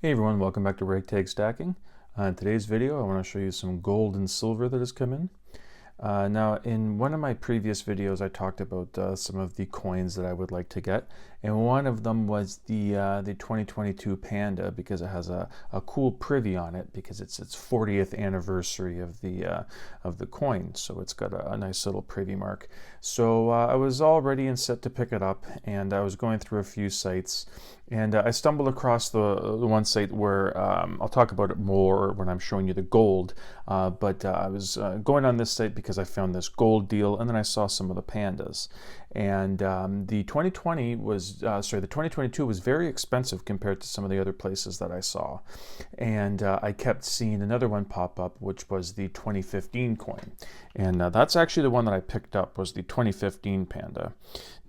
Hey everyone, welcome back to Ragtag Stacking. In today's video I want to show you some gold and silver that has come in. Now in one of my previous videos I talked about some of the coins that I would like to get, and one of them was the 2022 Panda, because it has a cool privy on it because it's its 40th anniversary of the coin, so it's got a nice little privy mark. So I was all ready and set to pick it up, and I was going through a few sites, and I stumbled across the one site where I'll talk about it more when I'm showing you the gold, but I was going on this site because I found this gold deal, and then I saw some of the pandas. And the 2022 was very expensive compared to some of the other places that I saw. And I kept seeing another one pop up, which was the 2015 coin. And that's actually the one that I picked up, was the 2015 Panda.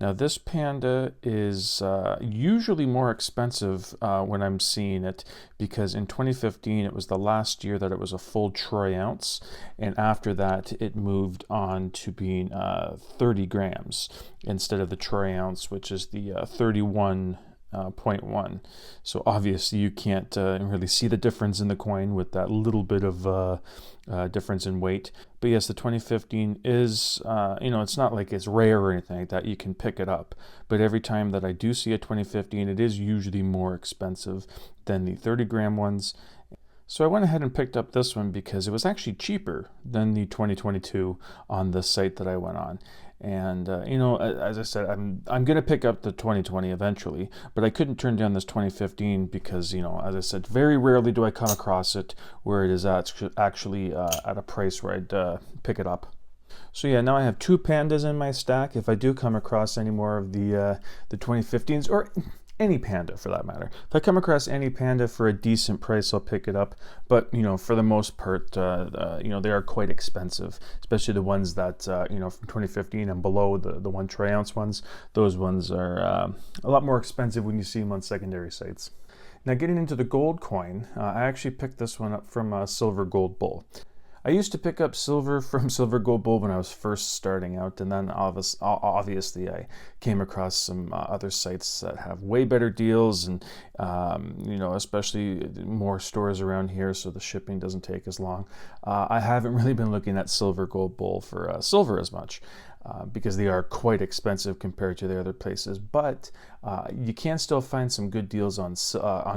Now this Panda is usually more expensive when I'm seeing it, because in 2015 it was the last year that it was a full troy ounce, and after that it moved on to being 30 grams instead of the troy ounce, which is the 31.1. So obviously you can't really see the difference in the coin with that little bit of difference in weight. But yes, the 2015 is, it's not like it's rare or anything like that. You can pick it up. But every time that I do see a 2015, it is usually more expensive than the 30 gram ones. So I went ahead and picked up this one because it was actually cheaper than the 2022 on the site that I went on. And as I said, I'm going to pick up the 2020 eventually, but I couldn't turn down this 2015 because, as I said, very rarely do I come across it where it is actually at a price where I'd pick it up. So yeah, now I have two pandas in my stack. If I do come across any more of the 2015s, or any panda for that matter, if I come across any panda for a decent price, I'll pick it up. But for the most part, they are quite expensive, especially the ones that from 2015 and below, the 1 troy ounce ones. Those ones are a lot more expensive when you see them on secondary sites. Now getting into the gold coin, I actually picked this one up from Silver Gold Bull. I used to pick up silver from Silver Gold Bull when I was first starting out, and then obviously I came across some other sites that have way better deals, and especially more stores around here, so the shipping doesn't take as long. I haven't really been looking at Silver Gold Bull for silver as much. Because they are quite expensive compared to the other places, but you can still find some good deals on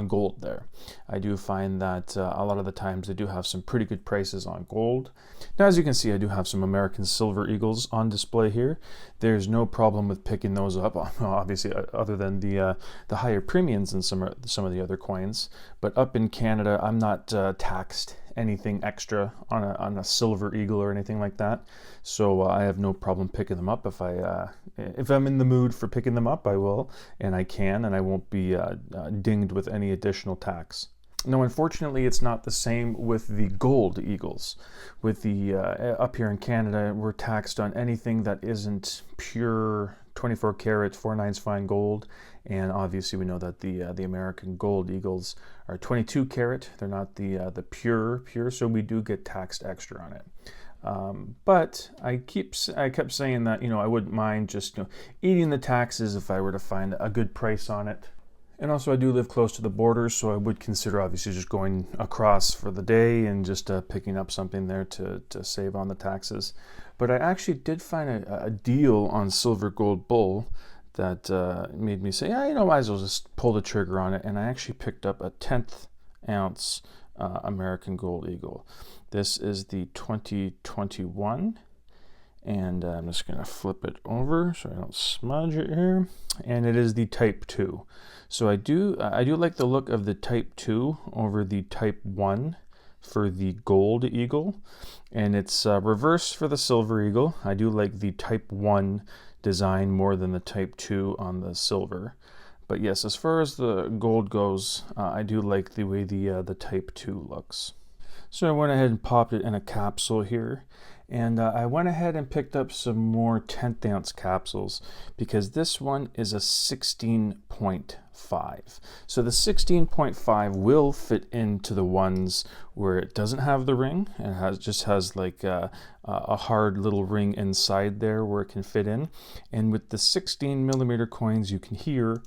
gold there. I do find that a lot of the times they do have some pretty good prices on gold. Now, as you can see, I do have some American Silver Eagles on display here. There's no problem with picking those up, obviously, other than the higher premiums in some of the other coins. But up in Canada, I'm not taxed anything extra on a silver eagle or anything like that, so I have no problem picking them up. If I'm in the mood for picking them up, I will, and I can, and I won't be dinged with any additional tax. No, unfortunately, it's not the same with the gold eagles. With the up here in Canada, we're taxed on anything that isn't pure 24 karat 4/9 fine gold, and obviously we know that the American gold eagles are 22 karat. They're not the pure, so we do get taxed extra on it. But I kept saying that I wouldn't mind just eating the taxes if I were to find a good price on it. And also, I do live close to the border, so I would consider obviously just going across for the day and just picking up something there to save on the taxes. But I actually did find a deal on Silver Gold Bull that made me say, yeah, might as well just pull the trigger on it. And I actually picked up a 10th ounce American Gold Eagle. This is the 2021. And I'm just going to flip it over so I don't smudge it here. And it is the Type 2. So I do like the look of the Type 2 over the Type 1 for the Gold Eagle. And it's reverse for the Silver Eagle. I do like the Type 1 design more than the Type 2 on the silver. But yes, as far as the gold goes, I do like the way the Type 2 looks. So I went ahead and popped it in a capsule here. And I went ahead and picked up some more 10th ounce capsules because this one is a 16.5. So the 16.5 will fit into the ones where it doesn't have the ring and just has like a hard little ring inside there where it can fit in. And with the 16 millimeter coins, you can hear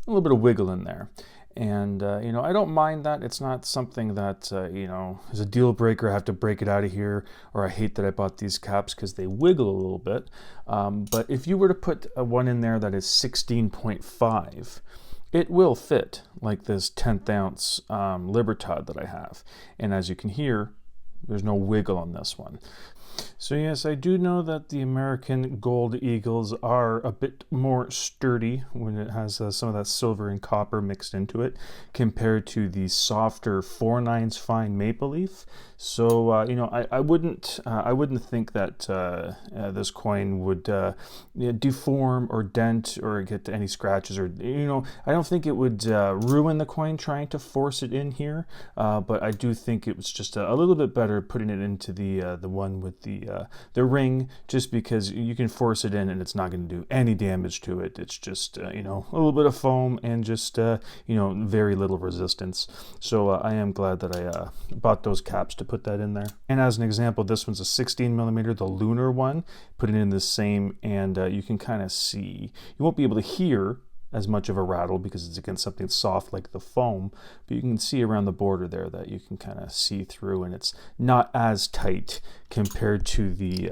a little bit of wiggle in there. And I don't mind that. It's not something that is a deal breaker. I have to break it out of here, or I hate that I bought these caps because they wiggle a little bit. But if you were to put one in there that is 16.5, it will fit like this 10th ounce Libertad that I have. And as you can hear, there's no wiggle on this one. So yes, I do know that the American Gold Eagles are a bit more sturdy when it has some of that silver and copper mixed into it compared to the softer 4/9 fine maple leaf. So I wouldn't think that this coin would deform or dent or get any scratches, or I don't think it would ruin the coin trying to force it in here. But I do think it was just a little bit better putting it into the one with the ring, just because you can force it in and it's not going to do any damage to it. It's just a little bit of foam and just very little resistance. So I am glad that I bought those caps to put that in there. And as an example, this one's a 16 millimeter, the lunar one. Put it in the same, and you can kind of see. You won't be able to hear as much of a rattle because it's against something soft like the foam, but you can see around the border there that you can kind of see through, and it's not as tight compared to the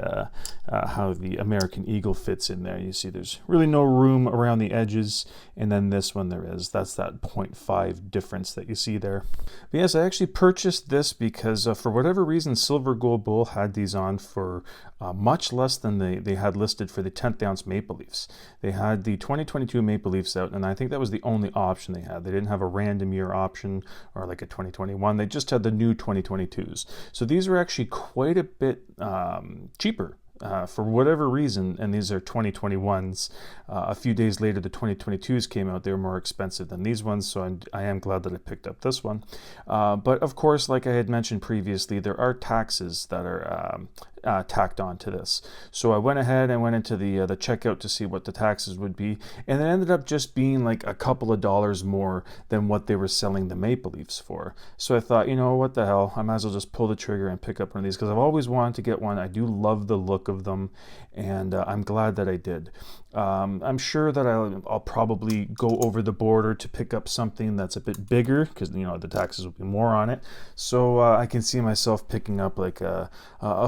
how the American Eagle fits in there. You see there's really no room around the edges, and then this one there is. That's that 0.5 difference that you see there. But yes, I actually purchased this because for whatever reason Silver Gold Bull had these on for much less than they had listed for the 10th ounce maple leafs. They had the 2022 maple leafs out, and I think that was the only option they had. They didn't have a random year option or like a 2021. They just had the new 2022s. So these were actually quite a bit cheaper. For whatever reason, and these are 2021s, a few days later the 2022s came out. They were more expensive than these ones, so I am glad that I picked up this one. But of course, like I had mentioned previously, there are taxes that are tacked onto this. So I went ahead and went into the checkout to see what the taxes would be, and it ended up just being like a couple of dollars more than what they were selling the maple leafs for. So I thought, what the hell, I might as well just pull the trigger and pick up one of these because I've always wanted to get one. I do love the look of them, and I'm glad that I did. I'm sure that I'll probably go over the border to pick up something that's a bit bigger because the taxes will be more on it. So I can see myself picking up like a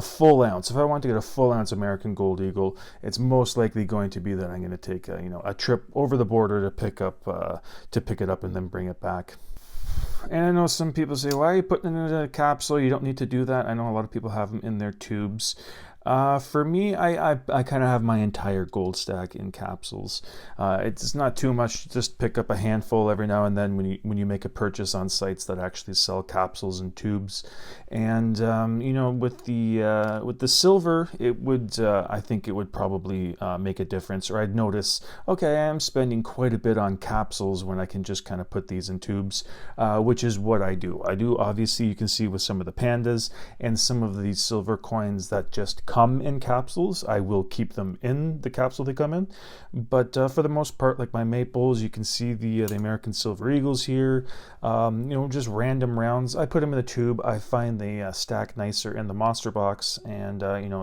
full ounce. If I want to get a full ounce American Gold Eagle, it's most likely going to be that I'm going to take a trip over the border to pick it up and then bring it back. And I know some people say, why are you putting it in a capsule? You don't need to do that. I know a lot of people have them in their tubes. For me, I kind of have my entire gold stack in capsules. It's not too much to just pick up a handful every now and then when you make a purchase on sites that actually sell capsules and tubes. And with the silver, it would I think it would probably make a difference. Or I'd notice, okay, I'm spending quite a bit on capsules when I can just kind of put these in tubes, which is what I do. Obviously, you can see with some of the pandas and some of these silver coins that just come in capsules, I will keep them in the capsule they come in. But for the most part, like my maples, you can see the American Silver Eagles here. Just random rounds. I put them in the tube. I find they stack nicer in the monster box, and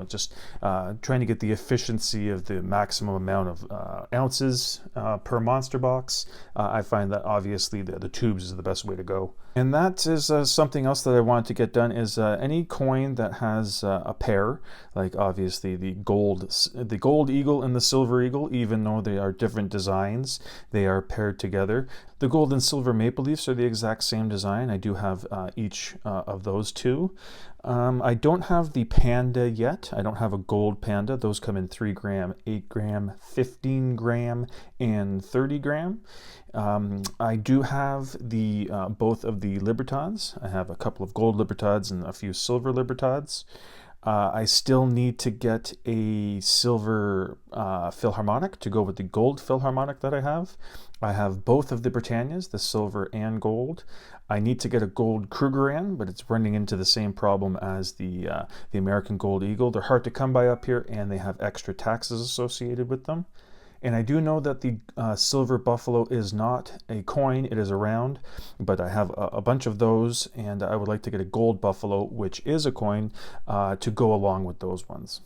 just trying to get the efficiency of the maximum amount of ounces per monster box. I find that obviously the tubes is the best way to go. And that is something else that I wanted to get done is any coin that has a pair, like obviously the gold eagle and the silver eagle, even though they are different designs, they are paired together. The gold and silver maple leafs are the exact same design. I do have each of those two. I don't have the panda yet. I don't have a gold panda. Those come in 3 gram, 8 gram, 15 gram, and 30 gram. I do have the both of the Libertads. I have a couple of gold Libertads and a few silver Libertads. I still need to get a silver Philharmonic to go with the gold Philharmonic that I have. I have both of the Britannias, the silver and gold. I need to get a gold Krugerrand, but it's running into the same problem as the American Gold Eagle. They're hard to come by up here, and they have extra taxes associated with them. And I do know that the silver buffalo is not a coin, it is a round, but I have a bunch of those, and I would like to get a gold buffalo, which is a coin, to go along with those ones.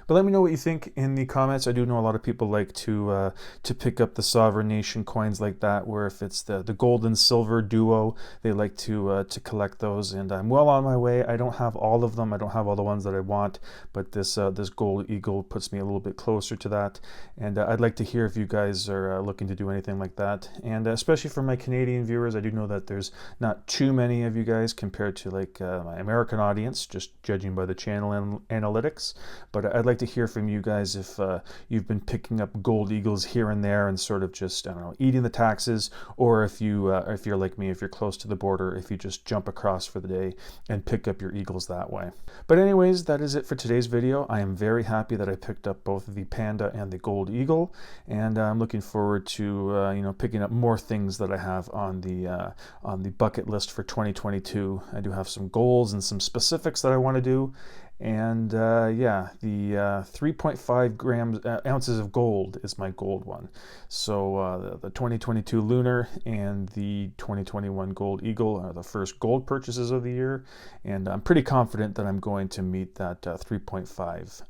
But let me know what you think in the comments. I do know a lot of people like to pick up the Sovereign Nation coins like that, where if it's the gold and silver duo, they like to collect those. And I'm well on my way. I don't have all of them. I don't have all the ones that I want, but this gold eagle puts me a little bit closer to that. And I'd like to hear if you guys are looking to do anything like that. And especially for my Canadian viewers, I do know that there's not too many of you guys compared to like my American audience, just judging by the channel analytics. But I'd like to hear from you guys if you've been picking up gold eagles here and there and sort of just, I don't know, eating the taxes, or if you're like me, if you're close to the border, if you just jump across for the day and pick up your eagles that way. But anyways, that is it for today's video. I am very happy that I picked up both the Panda and the gold eagle, and I'm looking forward to picking up more things that I have on the bucket list for 2022. I do have some goals and some specifics that I want to do. And yeah, the 3.5 ounces of gold is my gold one. So the 2022 Lunar and the 2021 Gold Eagle are the first gold purchases of the year. And I'm pretty confident that I'm going to meet that 3.5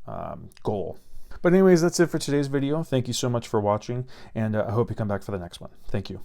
goal. But anyways, that's it for today's video. Thank you so much for watching, and I hope you come back for the next one. Thank you.